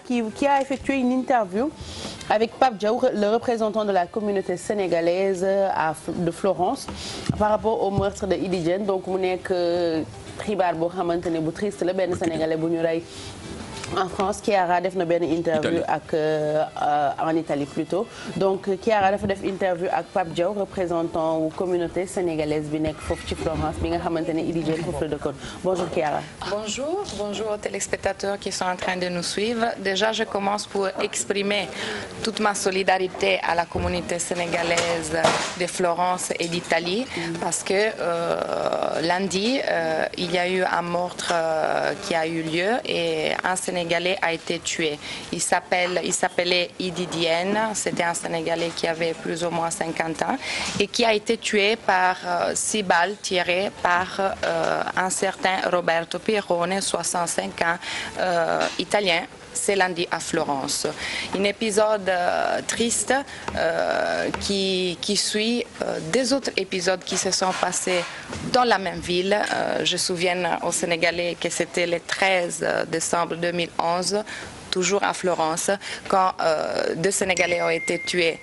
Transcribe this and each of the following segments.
qui a effectué une interview avec Pape Diaw, le représentant de la communauté sénégalaise de Florence, par rapport au meurtre de Idy Diène. Donc mu nekk xibaar boo xamante ne bu triste la, benn sénégalais bu ñu rey en France. Chiara def na benn interview ak en Italie plutôt. Donc Chiara dafa def interview ak Pape Diaw, représentant wu communauté sénégalaise bi nekk foofu ci Florence bi nga xamante ne Idy Diène foofu la dëkkoon. Bonjour Chiara. Bonjour, bonjour aux téléspectateurs qui sont en train de nous suivre. Déjà, je commence pour exprimer toute ma solidarité à la communauté sénégalaise de Florence et d'Italie, parce que lundi, il y a eu un meurtre qui a eu lieu et un Sénégalais a été tué. Il s'appelait Idy Diène, c'était un Sénégalais qui avait plus ou moins 50 ans et qui a été tué par 6 balles tirées par un certain Roberto Pierrone, 65 ans, italien. C'est lundi à Florence. Un épisode triste qui suit des autres épisodes qui se sont passés dans la même ville. Je me souviens aux Sénégalais que c'était le 13 décembre 2011. Toujours à Florence, quand 2 Sénégalais ont été tués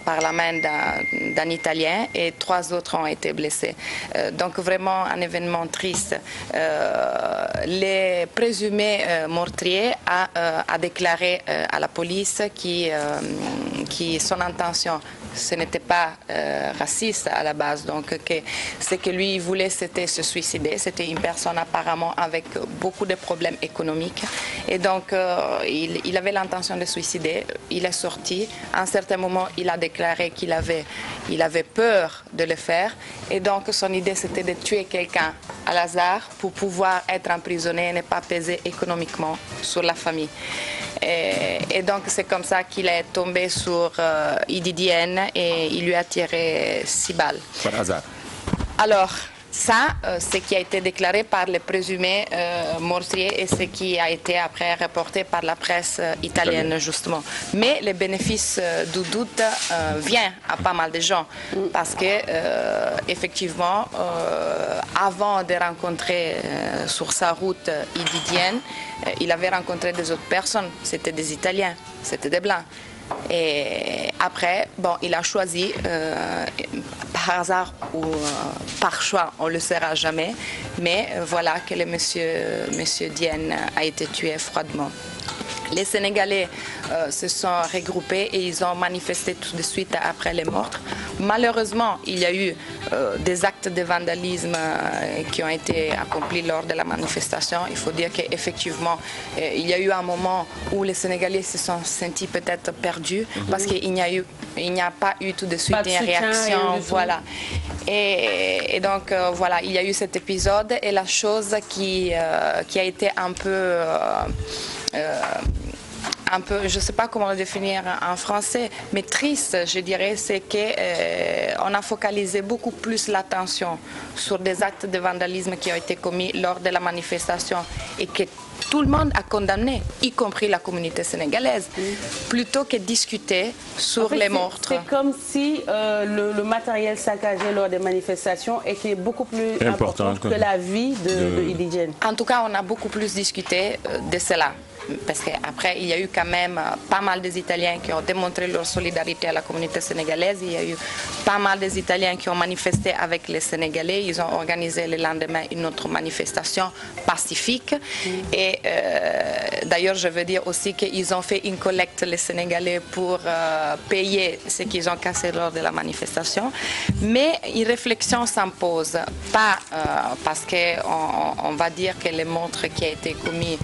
par la main d'un Italien et 3 autres ont été blessés. Donc vraiment un événement triste. Le présumé meurtrier a déclaré à la police qui son intention, ce n'était pas raciste à la base, donc que ce que lui voulait, c'était se suicider. C'était une personne apparemment avec beaucoup de problèmes économiques et donc il avait l'intention de suicider. Il est sorti. À un certain moment, il a déclaré qu'il avait peur de le faire et donc son idée, c'était de tuer quelqu'un à hasard pour pouvoir être emprisonné et ne pas peser économiquement sur la famille. Et donc c'est comme ça qu'il est tombé sur Idy Diène et il lui a tiré 6 balles. Par hasard. Alors, ça, ce qui a été déclaré par le présumé meurtrier et ce qui a été après reporté par la presse italienne, justement. Mais le bénéfice du doute vient à pas mal de gens parce que, effectivement, avant de rencontrer sur sa route Idy Diène, il avait rencontré des autres personnes, c'était des Italiens, c'était des Blancs. Et après, bon, il a choisi, par hasard ou par choix, on ne le saura jamais, mais voilà que le monsieur Diène a été tué froidement. Les Sénégalais se sont regroupés et ils ont manifesté tout de suite après les meurtres. Malheureusement, il y a eu des actes de vandalisme qui ont été accomplis lors de la manifestation. Il faut dire qu'effectivement, il y a eu un moment où les Sénégalais se sont sentis peut-être perdus parce qu'il n'y a pas eu tout de suite une réaction. Voilà. Et donc, voilà, il y a eu cet épisode et la chose qui a été un peu, je ne sais pas comment le définir en français, mais triste, je dirais, c'est qu'on a focalisé beaucoup plus l'attention sur des actes de vandalisme qui ont été commis lors de la manifestation et que tout le monde a condamné, y compris la communauté sénégalaise, plutôt que discuter sur les meurtres. C'est comme si le matériel saccagé lors des manifestations était beaucoup plus important que la vie de Idy Diène. En tout cas, on a beaucoup plus discuté de cela. Parce qu'après, il y a eu quand même pas mal des Italiens qui ont démontré leur solidarité à la communauté sénégalaise. Il y a eu pas mal des Italiens qui ont manifesté avec les Sénégalais. Ils ont organisé le lendemain une autre manifestation pacifique. Et d'ailleurs, je veux dire aussi qu'ils ont fait une collecte, les Sénégalais, pour payer ce qu'ils ont cassé lors de la manifestation. Mais une réflexion s'impose. Pas parce qu'on va dire que le meurtre qui a été commis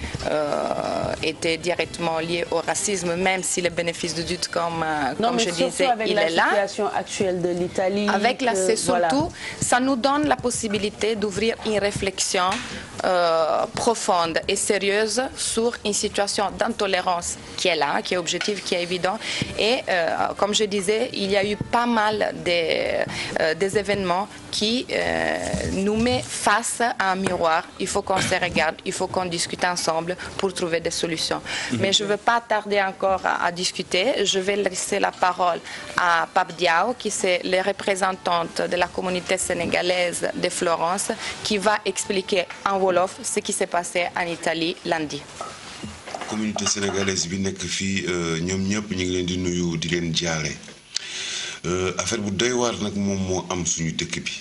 était directement lié au racisme, même si le bénéfice du doute, comme je disais, il est là. Avec la situation actuelle de l'Italie. C'est surtout, ça nous donne la possibilité d'ouvrir une réflexion profonde et sérieuse sur une situation d'intolérance qui est là, qui est objective, qui est évident. Et comme je disais, il y a eu pas mal des événements qui nous met face à un miroir. Il faut qu'on se regarde, il faut qu'on discute ensemble pour trouver des solutions. Mais je ne veux pas tarder encore à discuter. Je vais laisser la parole à Pape Diaw, qui est la représentante de la communauté sénégalaise de Florence, qui va expliquer en Wolof ce qui s'est passé en Italie lundi. communauté sénégalaise bi nekk fii ñoom ñëpp ñu ngi leen di nuyu di leen jaale affaire bu doy waar nag moom moo am suñu dëkk bi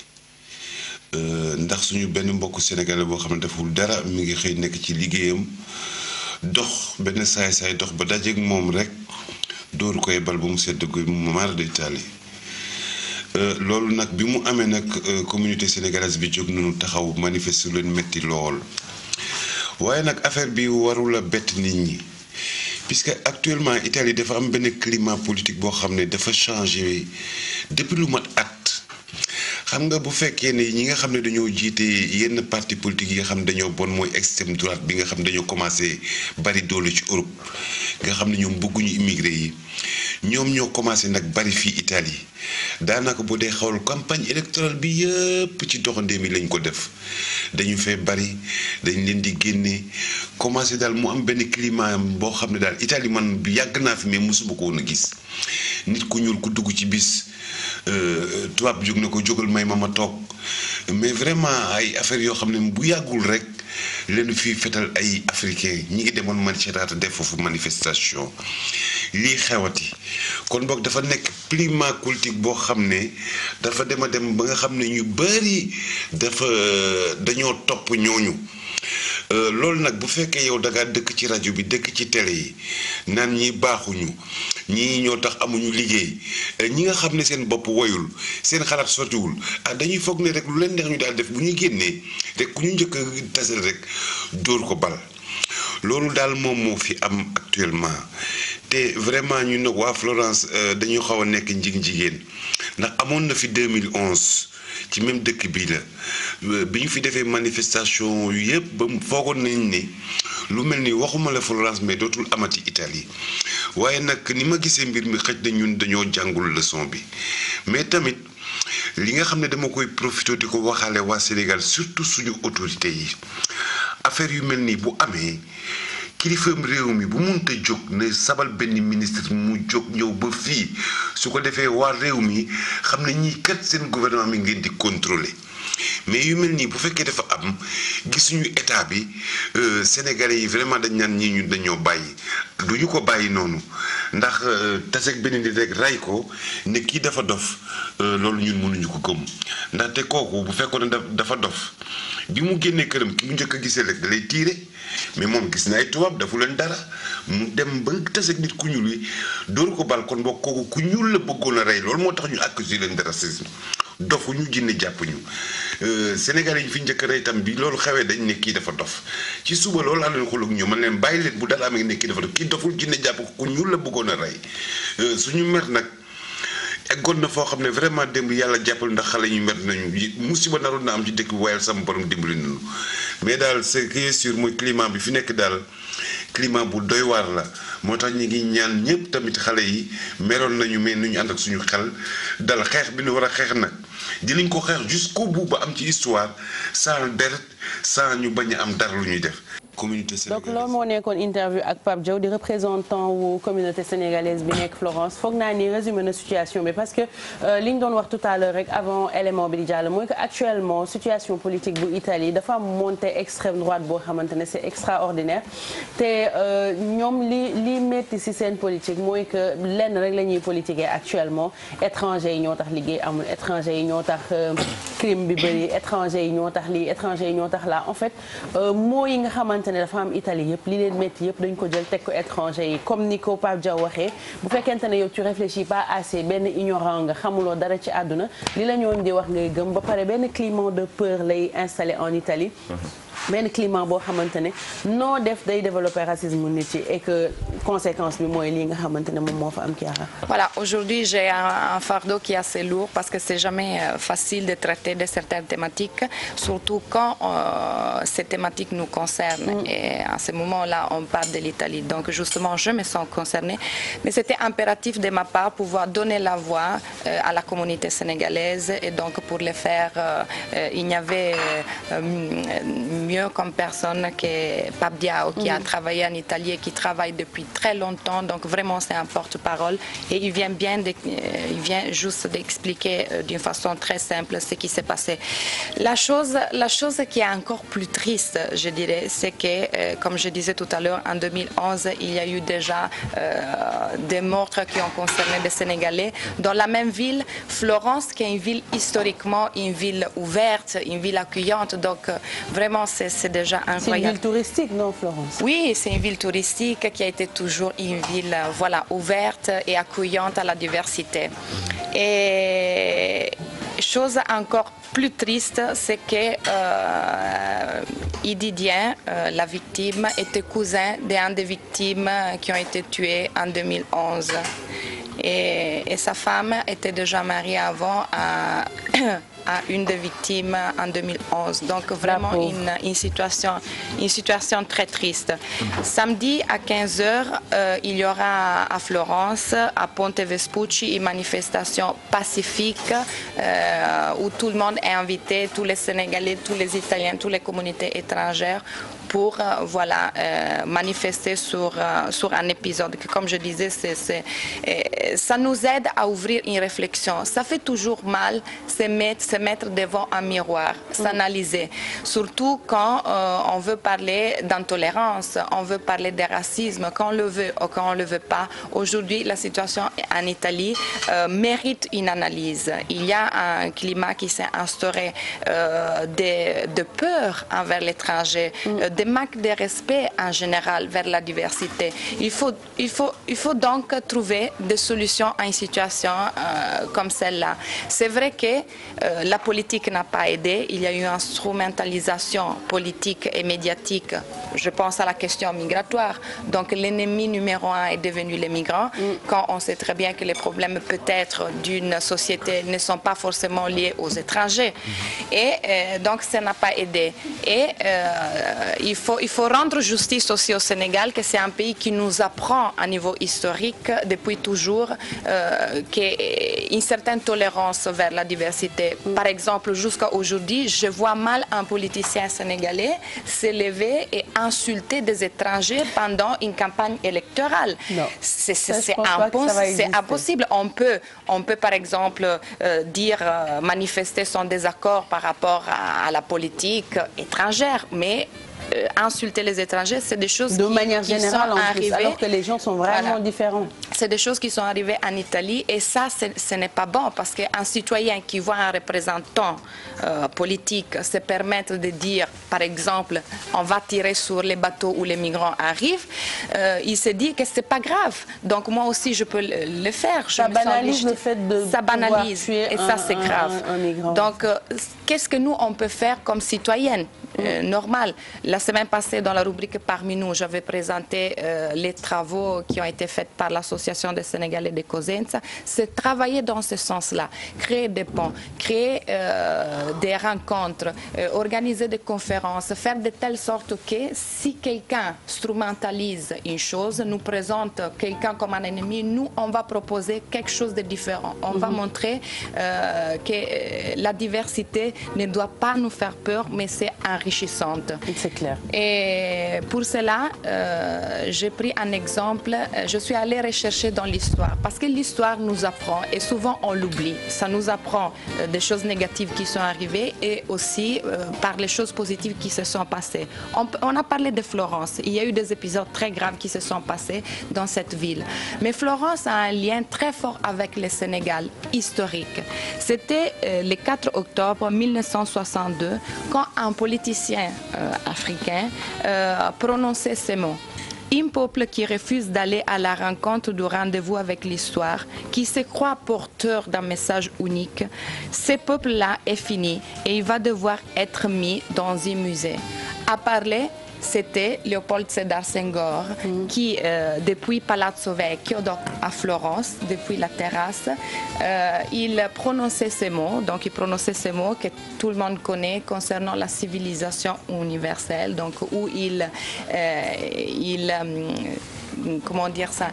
ndax suñu benn mbokku sénégalais boo xam ne deful dara mi ngi xëy nekk ci liggéeyam dox benn saay-saay dox ba dajeeg moom rek dóoru koy bal ba mu sedd guy mu maar day taali loolu nag bi mu amee nag communauté sénégalaise bi jóg nañu taxaw manifester leen metti lool waaye nag affaire bi warul a bett nit ñi puisque actuellement Italie dafa am benn climat politique boo xam ne dafa changé depuis lu mat at xam nga bu fekkee ne ñi nga xam ne dañoo jiite yenn parti politique yi nga xam ne dañoo bon mooy extrême droite bi nga xam ne dañoo commencé bari doole ci Europe nga xam ne ñoom bëgguñu immigré yi ñoom ñoo commencé nag bari fii Italie daanaka boo dee xawal campagne électorale bi yëpp ci doxandéem yi lañ ko def dañu fee bari dañ leen di génne commencé daal mu am benn climat boo xam ne daal Italie man bi yàgg naa fi mais mosuma ko woon a gis nit ku ñuul ku dugg ci bis tubaab jóg na ko jógal may ma toog mais vraiment ay affaires yoo xam ne bu yàggul rek leen fii fetal ay africain ñi ngi demoon Macerata def foofu manifestation lii xewati kon boog dafa nekk climat politique boo xam ne dafa dem ba nga xam ne ñu bari dañoo topp ñooñu loolu nag bu fekkee yow da ngaa dëkk ci rajo bi dëkk ci télé yi naan ñi baaxuñu ñii ñoo tax amuñu liggéey ñi nga xam ne seen bopp woyul seen xalaat sottiwul dañuy foog ne rek lu leen neex ñu daal def bu ñuy génnee rek ku ñu njëkk a tasal rek dóor ko bal loolu daal moom moo fi am actuellement te vraiment ñu nag waa Florence dañu xaw a nekk njig-njigéen ndax amoon na fi 2011 ci même dëkk bii la bi ñu fi defee manifestation yu yëpp ba foogoon nañ ne lu mel ni waxuma la Florence mais dootul amati Italie waaye nag ni ma gisee mbir mi xëj na ñun dañoo jàngul leçon bi mais tamit li nga xam ne dama koy profité di ko waxaale waa Sénégal surtout suñu autorités yi affaire yu mel nii bu amee kilifam réew mi bu munta jóg ne sabal benn ministre mu jóg ñëw ba fii su ko defee waa réew mi xam ne ñii kat seen gouvernement mi ngeen di contrôler mais yu mel nii bu fekkee dafa am gisuñu état bi sénégalais yi vraiment dañ naan ñii ñun dañoo bàyyi duñu ko bàyyi noonu ndax taseeg benn nit rek ray ko ne kii dafa dof loolu ñun mënuñu ko gëm ndaxte kooku bu fekkoon ne dafa dof bi mu génnee këram ki mu njëkk a gisee rek da lay tiire mais moom gis na ay tubaab dafu leen dara mu dem ba taseeg nit ku ñuul yi dóor ko bal kon boo kooku ku ñuul la bëggoon a rey loolu moo tax ñu accusé leen de racisme dofu ñu jinne jàpp ñu Sénégalais yi fi njëkk rey tam bi loolu xewee dañ ne kii dafa dof ci suba loolu laa leen xooloo ak ñoom man leen bàyyi leen bu dara amee ne kii dafa dof kii doful jinne jàpp ko ku ñuul la bëggoon a rey suñu mer nag eggoon na foo xam ne vraiment démb yàlla jàppal ndax xale ñu mer nañu musiba naroon na am ci dëkk bi waaye sama borom dimbali nañu mais daal ce qui est sûr mooy climat bi fi nekk daal climat bu doy waar la moo tax ñu ngi ñaan ñëpp tamit xale yi meroon nañu mais nu ñu ànd ak suñu xel dal xeex bi ñu war a xeex nag dinañ ko xeex jusqu'au bout ba am ci histoire sans deret sans ñu bañ a am dara lu ñuy def. communauté sénégalaise donc loolu moo nekkoon interview ak Pape Diaw di représentant wu communauté sénégalaise bi nekk Florence foog naa ni résumé na situation bi parce que li ñu doon wax tout à l'heure rek avant élément bi di jàll mooy que actuellement situation politique bu Italie dafa am montée extrême droite boo xamante ne c'est extraordinaire te ñoom li metti ci seen politique mooy que lenn rek la ñuy politiquer actuellement étranger yi ñoo tax liggéey amul étranger yi ñoo tax crime bi bëri étranger yi ñoo tax lii étranger yi ñoo tax là en fait moo yi nga xamante ne dafa am Italie yëpp li leen métti yëpp dañ ko jël teg ko étranger yi comme ni ko Pape Diaw waxee bu fekkente ne yow tu réfléchis pas assez benn ignorant nga xamuloo dara ci àdduna li la ñoon di wax ngay gëm ba pare benn climat de peur lay installé en Italie benn climat boo xamante ne noo def day développer racisme nit yi et que conséquence bi mooy lii nga xamante ne moom moo fa am Chiara. Voilà, aujourd'hui j'ai un fardeau qui est assez lourd parce que c'est jamais facile de traiter de certaines thématiques, surtout quand ces thématiques nous concernent. Et à ce moment-là, on parle de l'Italie. Donc justement, je me sens concernée. Mais c'était impératif de ma part pouvoir donner la voix à la communauté sénégalaise et donc pour le faire, il n'y avait mieux comme personne que Pape Diaw qui a travaillé en Italie et qui travaille depuis très longtemps, donc vraiment c'est un porte-parole et il vient juste d'expliquer d'une façon très simple ce qui s'est passé. La chose qui est encore plus triste, je dirais, c'est que, comme je disais tout à l'heure, en 2011, il y a eu déjà des meurtres qui ont concerné des Sénégalais dans la même ville, Florence, qui est une ville historiquement une ville ouverte, une ville accueillante, donc vraiment c'est déjà incroyable. C'est une ville touristique, non, Florence? Oui, c'est une ville touristique qui a été toujours une ville voilà, ouverte et accueillante à la diversité. Et chose encore plus triste, c'est que Idi Dieng, la victime, était cousin d'une des victimes qui ont été tuées en 2011. Et sa femme était déjà mariée avant à une des victimes en 2011. Donc vraiment une situation très triste. Samedi à 15h, il y aura à Florence, à Ponte Vespucci, une manifestation pacifique où tout le monde est invité, tous les Sénégalais, tous les Italiens, toutes les communautés étrangères pour manifester sur un épisode que, comme je disais, ça nous aide à ouvrir une réflexion. Ça fait toujours mal se mettre devant un miroir, s'analyser. Surtout quand on veut parler d'intolérance, on veut parler de racisme, quand on le veut ou quand on ne le veut pas. Aujourd'hui, la situation en Italie mérite une analyse. Il y a un climat qui s'est instauré de peur envers l'étranger, de manque de respect en général vers la diversité. Il faut donc trouver des solutions à une situation comme celle-là. C'est vrai que la politique n'a pas aidé. Il y a eu une instrumentalisation politique et médiatique. Je pense à la question migratoire. Donc l'ennemi numéro un est devenu les migrants, quand on sait très bien que les problèmes peut-être d'une société ne sont pas forcément liés aux étrangers. Et donc ça n'a pas aidé. Et il faut rendre justice aussi au Sénégal, que c'est un pays qui nous apprend à niveau historique depuis toujours qu'une certaine tolérance vers la diversité. Par exemple, jusqu'à aujourd'hui, je vois mal un politicien sénégalais s'élever et insulter des étrangers pendant une campagne électorale. C'est impossible. On peut par exemple manifester son désaccord par rapport à la politique étrangère, mais insulter les étrangers, c'est des choses de manière générale, alors que les gens sont vraiment différents. C'est des choses qui sont arrivées en Italie et ça, ce n'est pas bon parce qu'un citoyen qui voit un représentant politique se permettre de dire, par exemple, on va tirer sur les bateaux où les migrants arrivent, il se dit que c'est pas grave. Donc moi aussi, je peux le faire. Ça banalise le fait de tuer et ça, c'est grave. Donc, qu'est-ce que nous, on peut faire comme citoyenne normale? La semaine passée, dans la rubrique Parmi nous, j'avais présenté les travaux qui ont été faits par l'Association des Sénégalais de Cosenza. C'est travailler dans ce sens-là, créer des ponts, créer des rencontres, organiser des conférences, faire de telle sorte que si quelqu'un instrumentalise une chose, nous présente quelqu'un comme un ennemi, nous, on va proposer quelque chose de différent. On va montrer que la diversité ne doit pas nous faire peur, mais c'est enrichissante. C'est clair. Et pour cela, j'ai pris un exemple. Je suis allée rechercher dans l'histoire parce que l'histoire nous apprend et souvent on l'oublie. Ça nous apprend des choses négatives qui sont arrivées et aussi par les choses positives qui se sont passées. On a parlé de Florence. Il y a eu des épisodes très graves qui se sont passés dans cette ville. Mais Florence a un lien très fort avec le Sénégal historique. C'était le 4 octobre 1962 quand un politicien africain prononçait ces mots. Un peuple qui refuse d'aller à la rencontre du rendez-vous avec l'histoire, qui se croit porteur d'un message unique, ce peuple-là est fini et il va devoir être mis dans un musée. À parler, c'était Léopold Sédar Senghor qui, depuis Palazzo Vecchio, donc à Florence, depuis la terrasse, il prononçait ces mots, donc il prononçait ces mots que tout le monde connaît concernant la civilisation universelle, donc où il comment dire ça,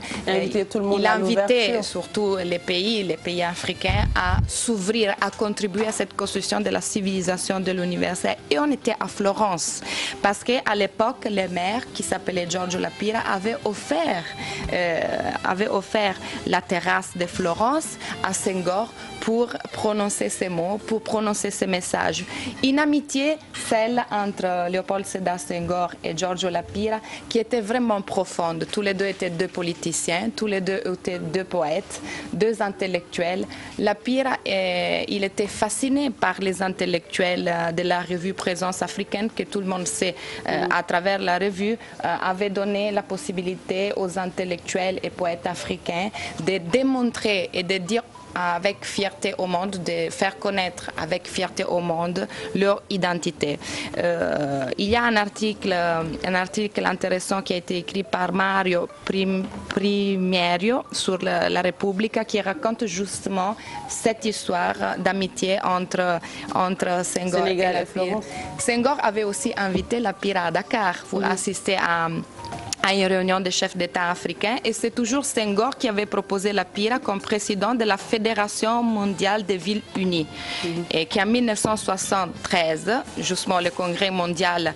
tout le monde il a invité surtout les pays africains à s'ouvrir, à contribuer à cette construction de la civilisation de l'universel. Et on était à Florence, parce qu'à l'époque, le maire, qui s'appelait Giorgio La Pira, avait offert la terrasse de Florence à Senghor pour prononcer ces mots, pour prononcer ces messages. Une amitié, celle entre Léopold Sédar Senghor et Giorgio La Pira, qui était vraiment profonde. Tous les deux étaient deux politiciens, tous les deux étaient deux poètes, deux intellectuels. La Pira, il était fasciné par les intellectuels de la revue Présence africaine, que tout le monde sait à travers la revue, avait donné la possibilité aux intellectuels et poètes africains de démontrer et de dire avec fierté au monde, de faire connaître avec fierté au monde leur identité. Il y a un article intéressant qui a été écrit par Mario Primerio sur la Repubblica, qui raconte justement cette histoire d'amitié entre Senghor et La Pira. Senghor avait aussi invité La Pira à Dakar pour assister à une réunion des chefs d'État africains, et c'est toujours Senghor qui avait proposé La Pira comme président de la Fédération mondiale des villes unies, et qu'en 1973, justement le Congrès mondial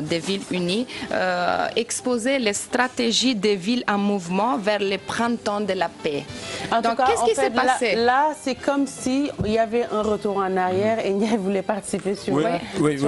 des villes unies, exposait les stratégies des villes en mouvement vers le printemps de la paix. Donc qu'est-ce qui s'est passé? Là, c'est comme si il y avait un retour en arrière et Ndiaye voulait participer sur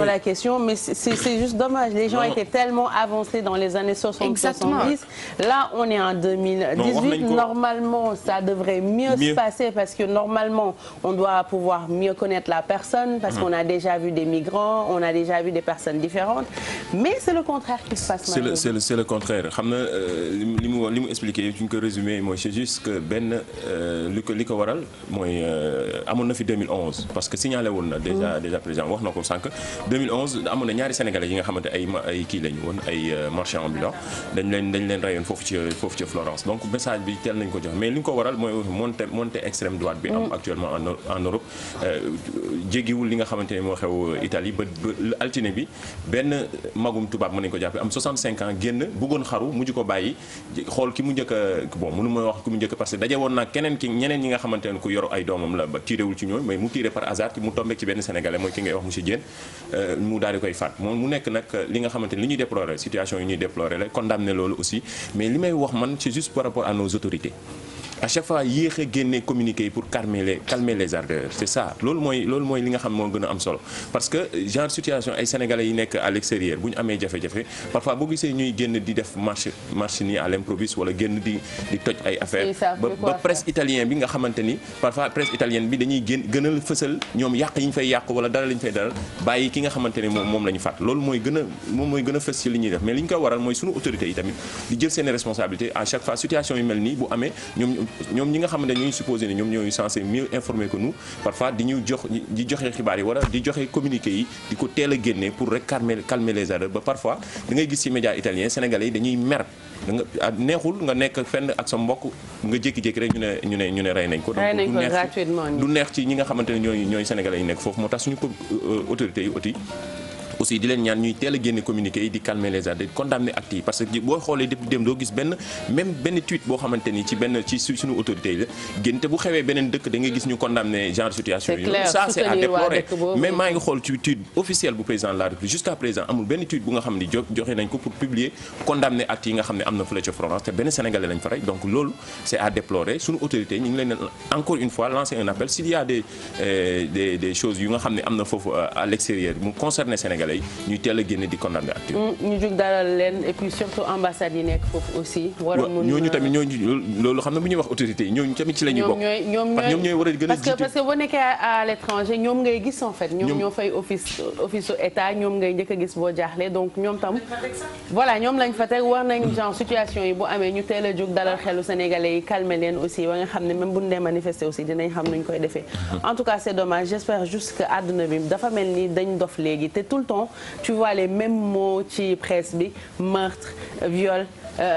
la question, mais c'est juste dommage. Les gens étaient tellement avancés dans les années 60. Exactement. 70. Là, on est en 2018. Normalement, ça devrait mieux se passer, parce que normalement, on doit pouvoir mieux connaître la personne, parce qu'on a déjà vu des migrants, on a déjà vu des personnes différentes. Mais c'est le contraire qui se passe maintenant. C'est le contraire. Xam na li mu expliqué ci ñu ko résumé mooy c'est juste que benn li ko waral mooy amoon na fi 2011, parce que signalé woon na déjà président wax na ko sànq 2011 amoon na ñaari sénégalais yi nga xamante ay kii lañu woon ay marchands ambulants. dañ leen rayoon foofu ci Florence. Donc message bi teel nañ ko jox, mais li ñu ko waral mooy montée extrême droite bi am actuellement en Europe. Jéggiwul li nga xamante ne moo xew Italie ba altine bi benn magum tubaab mën nañu ko jàppee am 65 ans génn bëggoon xaru mujj ko bàyyi xool ki mu njëkk bon mënu ma wax ki mu njëkk, parce que daje woon naa ñeneen ñi nga xamante ne ku yor ay doomam la ba tiréwul ci ñooñu, mais mu tiré par hasard mu tombé ci benn sénégalais mooy ki ngay wax monsieur Diène, mu daal di koy faat. moom mu nekk nag li nga xamante ne li ñuy déplorer situation yi ñuy déplorer la condamné loolu aussi, mais li may wax man c'est juste par rapport à nos autorités. À chaque fois yéex a génne communiqué pour calmer les ardeurs, c'est ça loolu mooy li nga xam moo gën a am solo, parce que genre situation ay sénégalais yi nekk à l'extérieur bu ñu amee jafe-jafe parfois boo gisee ñuy génn di def marche nii à l'improviste wala génn di toj ay affaire ba presse italien bi nga xamante ni parfois presse italienne bi dañuy gënal fësal ñoom yàq yi ñu fay yàq wala dara li ñu fay dara bàyyi ki nga xamante ni moom la ñu fàtt. Loolu mooy gën a fës ci li ñuy def, mais li ñu ko waral mooy sunu autorités yi tamit di jël seen responsabilité à chaque fois situation yu mel nii bu amee ñoom ñi nga xamante ne ñooy supposé ne ñoom ñooy censé mieux informer que nous, parfois di joxe xibaar yi wala di joxe communiqué yi di ko teel a génne pour rek calmer les ardeurs. Ba parfois da ngay gis ci médias italiens sénégalais yi dañuy mer neexul nga nekk fenn ak sa mbokk nga jékki-jékki rek ñu ne rey nañ ko. Donc du neex ci ñi nga xamante ne ñooy sénégalais yi nekk foofu, moo tax suñu autorités yi aussi di leen ñaan ñuy teel a génne communiqué yi di calmer les ardeurs, di condamner actes yi, parce que boo xoolee depuis dem doo gis benn tweet boo xamante ni ci suñu autorité yi la génn, te bu xewee beneen dëkk da ngay gis ñu condamner genre situation yi. Ça c'est à déplorer. Mais maa ngi xool ci tweet officiel bu président de la République jusqu'à présent amul benn tweet bu nga xam ni joxe nañ ko pour publier condamner actes yi nga xam ne am na fële ca Florence te benn sénégalais lañ fa rey. Donc loolu c'est à déplorer. Suñu autorité ñu ngi leen encore une fois lancer un appel, s'il y a des choses yu nga xam ne am na foofu à l'extérieur mu concerner sénégalais ñuy teel a génne di condamner acte ñu jug dalal leen, et puis surtout ambassade yi nekk foofu aussi. ñooñu tamit loolu xam na bu ñuy wax autorité yi ñooñu tamit ci la ñuy bokk. ñoom ñooy war a gën a jiitu parce que boo nekkee à l'étranger ñoom ngay gis en fait. ñoom ñoo fay office état, ñoom ngay njëkk a gis boo jaaxle. Donc ñoom tam voilà ñoom lañ fa teg, war nañ genre situation yi bu amee ñu teel a jug dalal xelu sénégalais yi, calmer leen aussi ba nga xam ne même bu ñu dee manifester aussi dinañ xam nuñ koy defee. En tout cas c'est dommage. J'espère juste que àdduna bi dafa mel ni dañ dof léegi te tout le temps tu vois les mêmes mots ci presse bi: meurtre, viol,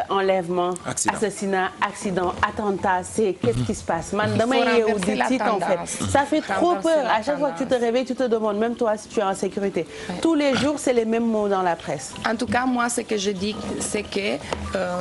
enlèvement, assassinat, accident, attentat, c'est qu'est-ce qui se passe? Man, damay yeewu di tiit en fait. Ça fait trop peur. À chaque fois que tu te réveilles, tu te demandes, même toi, si tu es en sécurité. Tous les jours, c'est les mêmes mots dans la presse. En tout cas, moi, ce que je dis, c'est que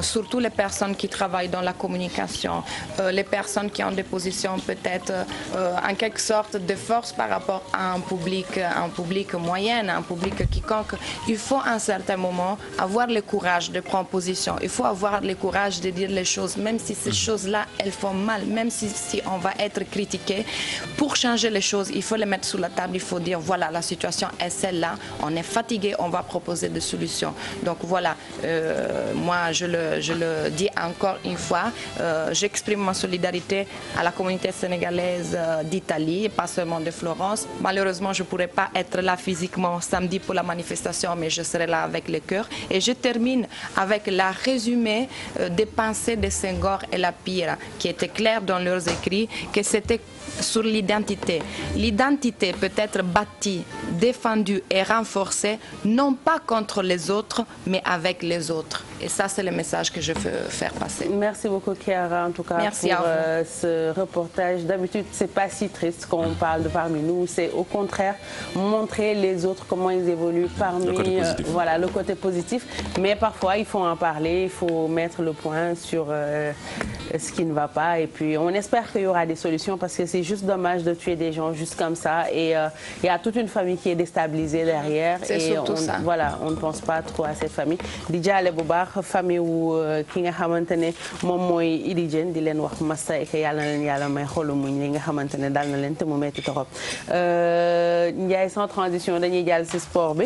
surtout les personnes qui travaillent dans la communication, les personnes qui ont des positions peut-être en quelque sorte de force par rapport à un public moyen, un public quiconque, il faut à un certain moment avoir le courage de prendre position. Il faut avoir le courage de dire les choses, même si ces choses-là, elles font mal, même si on va être critiqué. Pour changer les choses, il faut les mettre sur la table, il faut dire, voilà, la situation est celle-là, on est fatigué, on va proposer des solutions. Donc voilà, moi je le dis encore une fois, j'exprime ma solidarité à la communauté sénégalaise d'Italie, pas seulement de Florence. Malheureusement, je ne pourrai pas être là physiquement samedi pour la manifestation, mais je serai là avec le cœur. Et je termine avec la résumé des pensées de Senghor et Lapire, qui était clair dans leurs écrits, que c'était sur l'identité. L'identité peut être bâtie, défendue et renforcée, non pas contre les autres, mais avec les autres. Et ça, c'est le message que je veux faire passer. Merci beaucoup, Chiara, en tout cas, merci pour ce reportage. D'habitude, c'est pas si triste quand on parle de parmi nous. C'est au contraire montrer les autres comment ils évoluent parmi voilà, le côté positif. Mais parfois, il faut en parler, il faut mettre le point sur ce qui ne va pas. Et puis, on espère qu'il y aura des solutions parce que c'est juste dommage de tuer des gens juste comme ça. Et il y a toute une famille qui est déstabilisée derrière. C'est surtout ça. Voilà, on ne pense pas trop à ces familles. Déjà, les bobards, famille wu ki nga xamante ne moom mooy Idy Diène di leen wax massa et que yàlla na leen yàlla may xolu muñ li nga xamante ne dal na leen te mu metti torop Ndiaye sans transition dañuy jàll ci sport bi.